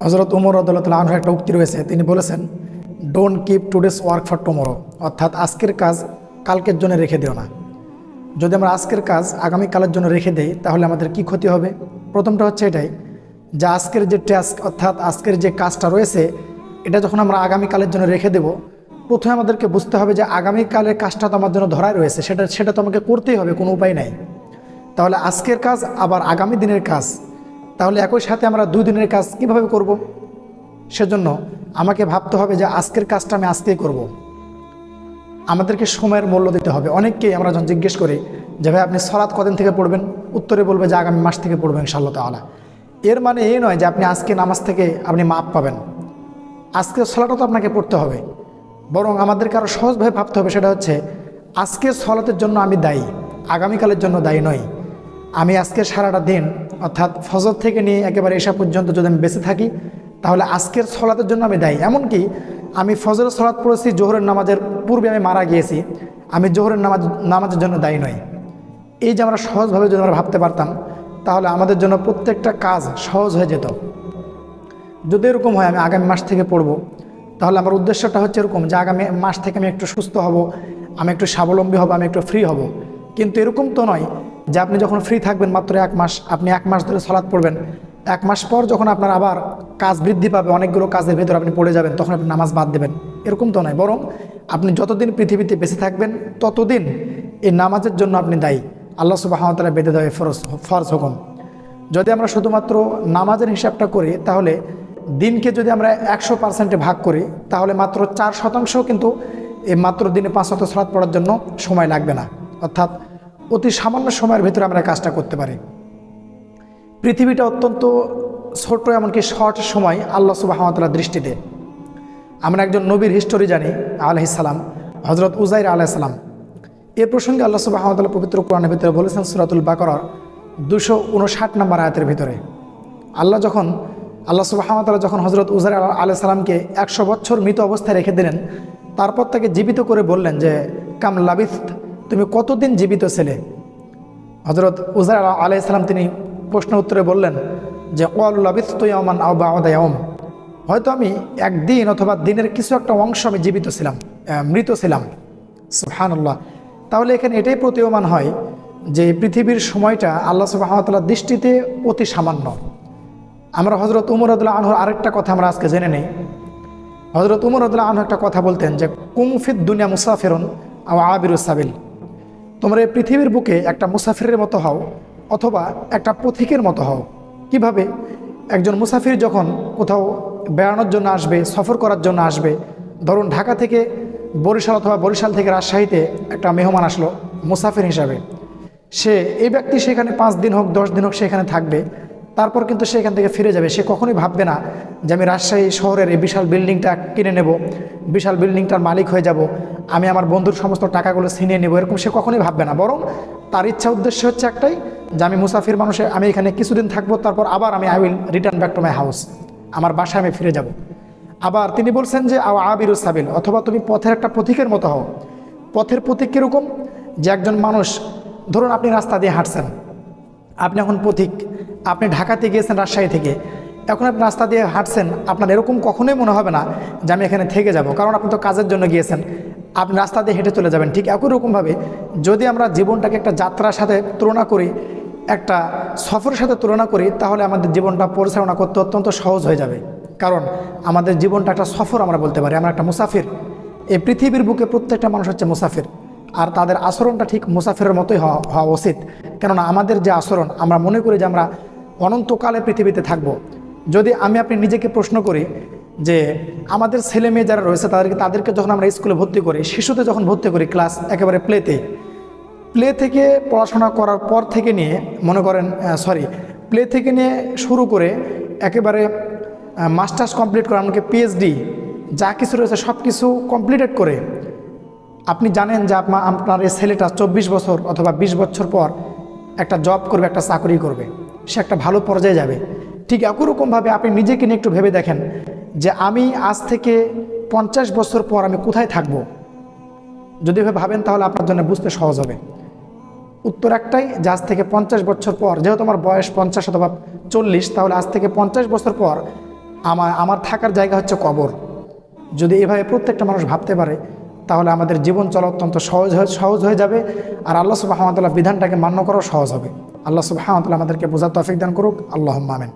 হযরত উমর রাদিয়াল্লাহু আনহু একটা উক্তি রয়েছে, তিনি বলেছেন, don't keep today's work for tomorrow, অর্থাৎ আজকের কাজ কালকের জন্য রেখে দিও না। যদি আমরা আজকের কাজ আগামীকালের জন্য রেখে দেই তাহলে আমাদের কি ক্ষতি হবে? প্রথমটা হচ্ছে এটাই যে আজকের যে টাস্ক অর্থাৎ আজকের যে কাজটা রয়েছে এটা যখন আমরা আগামীকালের জন্য রেখে দেব, প্রথমে আমাদেরকে বুঝতে হবে যে আগামীকালের কাজটা তো আমার জন্য ধরাই রয়েছে, সেটা তো আমাকে করতেই হবে, কোনো উপায় নাই। তাহলে আজকের কাজ আবার আগামী দিনের কাজ, তাহলে একই সাথে আমরা 2 দিনের কাজ কিভাবে করব? সেজন্য আমাকে ভাবতে হবে যে আজকের কাজটা আমি আজকেই করব। আমাদেরকে সময়ের মূল্য দিতে হবে। অনেককেই আমরা যখন জিজ্ঞেস করি যে ভাই আপনি সালাত কদিন থেকে পড়বেন, উত্তরে বলবে যে আগামী মাস থেকে পড়বেন ইনশাআল্লাহ তাআলা। এর মানে এই নয় যে আপনি আজকে নামাজ থেকে আপনি মাপ পাবেন, আজকের সালাতও তো আপনাকে পড়তে হবে। বরং আমাদেরকে আরও সহজভাবে ভাবতে হবে, সেটা হচ্ছে আজকের সালাতের জন্য আমি দায়ী, আগামীকালের জন্য দায়ী নই। আমি আজকের সারাটা দিন অর্থাৎ ফজর থেকে নিয়ে একেবারে এশা পর্যন্ত যদি আমি বেঁচে থাকি তাহলে আজকের সালাতের জন্য আমি দায়ী। এমনকি আমি ফজরের সালাত পড়েছি, জোহরের নামাজের পূর্বে আমি মারা গিয়েছি, আমি জোহরের নামাজের জন্য দায়ী নই। এই যে আমরা সহজভাবে যদি আমরা ভাবতে পারতাম তাহলে আমাদের জন্য প্রত্যেকটা কাজ সহজ হয়ে যেত। যদি এরকম হয় আমি আগামী মাস থেকে পড়ব, তাহলে আমার উদ্দেশ্যটা হচ্ছে এরকম যে আগামী মাস থেকে আমি একটু সুস্থ হব, আমি একটু স্বাবলম্বী হব, আমি একটু ফ্রি হব। কিন্তু এরকম তো নয় যে আপনি যখন ফ্রি থাকবেন মাত্র 1 মাস, আপনি 1 মাস ধরে সালাত পড়বেন, 1 মাস পর যখন আপনার আবার কাজ বৃদ্ধি পাবে, অনেকগুলো কাজের ভেতর আপনি পড়ে যাবেন, তখন আপনি নামাজ বাদ দেবেন, এরকম তো নয়। বরং আপনি যতদিন পৃথিবীতে বেঁচে থাকবেন ততদিন এই নামাজের জন্য আপনি দায়ী। আল্লাহ সুবহানাহু ওয়া তাআলা বেঁধে দেয় ফরজ হুকুম। যদি আমরা শুধুমাত্র নামাজের হিসাবটা করি তাহলে দিনকে যদি আমরা 100% ভাগ করি তাহলে মাত্র 4% কিন্তু এই মাত্র দিনে 5 ওয়াক্ত সালাত পড়ার জন্য সময় লাগবে না। অর্থাৎ অতি সামান্য সময়ের ভিতরে আমরা কাজটা করতে পারি। পৃথিবীটা অত্যন্ত ছোট, এমনকি শর্ট সময় আল্লাহ সুবহানাহু ওয়া তাআলার দৃষ্টিতে। আমরা একজন নবীর হিস্টোরি জানি আলাইহিস সালাম, হযরত উযাইর আলাইহিস সালাম। এ প্রসঙ্গে আল্লাহ সুবহানাহু ওয়া তাআলা পবিত্র কোরআনের ভিতরে বলেছেন সূরাতুল বাকারার 259 নম্বর আয়াতের ভিতরে, আল্লাহ সুবহানাহু ওয়া তাআলা যখন হযরত উযাইর আলাইহিস সালামকে 100 বছর মৃত অবস্থায় রেখে দিলেন, তারপর তাকে জীবিত করে বললেন যে কাম লাবিথ, তুমি কতদিন জীবিত ছিলে? হযরত উযাইর আলাইহিস সালাম তিনি প্রশ্ন উত্তরে বললেন যে ক্বালু লাবিথতু ইয়াওমান আও বা'দা ইয়াওম, হয়তো আমি একদিন অথবা দিনের কিছু একটা অংশ আমি জীবিত ছিলাম, মৃত ছিলাম। সুবহানাল্লাহ। তাহলে এখানে এটাই প্রতীয়মান হয় যে পৃথিবীর সময়টা আল্লাহ সুবহানাহু ওয়া তাআলার দৃষ্টিতে অতি সামান্য। আমরা হযরত উমর রাদিয়াল্লাহু আনহুর আরেকটা কথা আমরা আজকে জেনে নেই। হযরত উমর রাদিয়াল্লাহু আনহু একটা কথা বলতেন যে কুম ফিদ দুনিয়া মুসাফিরুন আও আবিরুস সাবিল, তোমরা এই পৃথিবীর বুকে একটা মুসাফিরের মতো হও অথবা একটা পথিকের মতো হও। কিভাবে? একজন মুসাফির যখন কোথাও বেড়ানোর জন্য আসবে, সফর করার জন্য আসবে, ধরুন ঢাকা থেকে বরিশাল অথবা বরিশাল থেকে রাজশাহীতে একটা মেহমান আসলো মুসাফির হিসাবে, এই ব্যক্তি সেখানে 5 দিন হোক 10 দিন হোক সেখানে থাকবে, তারপর কিন্তু সে এখান থেকে ফিরে যাবে। সে কখনোই ভাববে না যে আমি রাজশাহী শহরের এই বিশাল বিল্ডিংটা কিনে নেব, বিশাল বিল্ডিংটার মালিক হয়ে যাব, আমি আমার বন্ধুর সমস্ত টাকাগুলো ছিনিয়ে নেব, এরকম সে কখনোই ভাববে না। বরং তার ইচ্ছা উদ্দেশ্য হচ্ছে একটাই যে আমি মুসাফির মানুষে, আমি এখানে কিছুদিন থাকবো, তারপর আবার আমি I will return back to my house, আমার বাসায় আমি ফিরে যাব। আবার তিনি বলছেন যে আও আবিরুস সাবিল, অথবা তুমি পথের একটা পথিকের মতো হও। পথের পথিক কীরকম? যে একজন মানুষ, ধরুন আপনি রাস্তা দিয়ে হাঁটছেন, আপনি এখন পথিক, আপনি ঢাকাতে গিয়েছেন রাজশাহী থেকে, এখন আপনি রাস্তা দিয়ে হাঁটছেন, আপনার এরকম কখনোই মনে হবে না যে আমি এখানে থেকে যাব, কারণ আপনি তো কাজের জন্য গিয়েছেন, আপনি রাস্তা দিয়ে হেঁটে চলে যাবেন। ঠিক একই রকমভাবে যদি আমরা জীবনটাকে একটা যাত্রার সাথে তুলনা করি, একটা সফরের সাথে তুলনা করি, তাহলে আমাদের জীবনটা পরিচালনা করতে অত্যন্ত সহজ হয়ে যাবে। কারণ আমাদের জীবনটা একটা সফর আমরা বলতে পারি, আমরা একটা মুসাফির। এই পৃথিবীর বুকে প্রত্যেকটা মানুষ হচ্ছে মুসাফির, আর তাদের আচরণটা ঠিক মুসাফিরের মতোই হওয়া উচিত। কেননা আমাদের যে আচরণ, আমরা মনে করি যে আমরা অনন্তকালে পৃথিবীতে থাকব। যদি আপনি নিজেকে প্রশ্ন করি যে আমাদের ছেলে মেয়ে যারা রয়েছে তাদেরকে যখন আমরা স্কুলে ভর্তি করি, শিশুতে যখন ভর্তি করি ক্লাস একেবারে প্লে থেকে পড়াশোনা করার পর থেকে নিয়ে মনে করেন প্লে থেকে নিয়ে শুরু করে একেবারে মাস্টার্স কমপ্লিট করে এমনকি পিএইচডি যা কিছু রয়েছে সব কিছু কমপ্লিটেড করে আপনি জানেন যে আপনার এই ছেলেটা 24 বছর অথবা 20 বছর পর একটা জব করবে, একটা চাকরি করবে, সে একটা ভালো পর্যায়ে যাবে। ঠিক একই রকমভাবে আপনি নিজেকে নিয়ে একটু ভেবে দেখেন যে আমি আজ থেকে 50 বছর পর আমি কোথায় থাকব। যদি ভাবেন তাহলে আপনার জন্য বুঝতে সহজ হবে। উত্তর একটাই যে আজ থেকে 50 বছর পর, যেহেতু আমার বয়স 50 অথবা 40, তাহলে আজ থেকে 50 বছর পর আমার থাকার জায়গা হচ্ছে কবর। যদি এভাবে প্রত্যেকটা মানুষ ভাবতে পারে তাহলে আমাদের জীবন চলা অত্যন্ত সহজ হয়ে যাবে, আর আল্লাহ সুবহানাহু ওয়া তাআলা বিধানটাকে মান্য করাও সহজ হবে। আল্লাহ সুবহানাহু ওয়া তাআলা আমাদেরকে বোঝার তৌফিক দান করুক। আল্লাহুম্মা আমিন।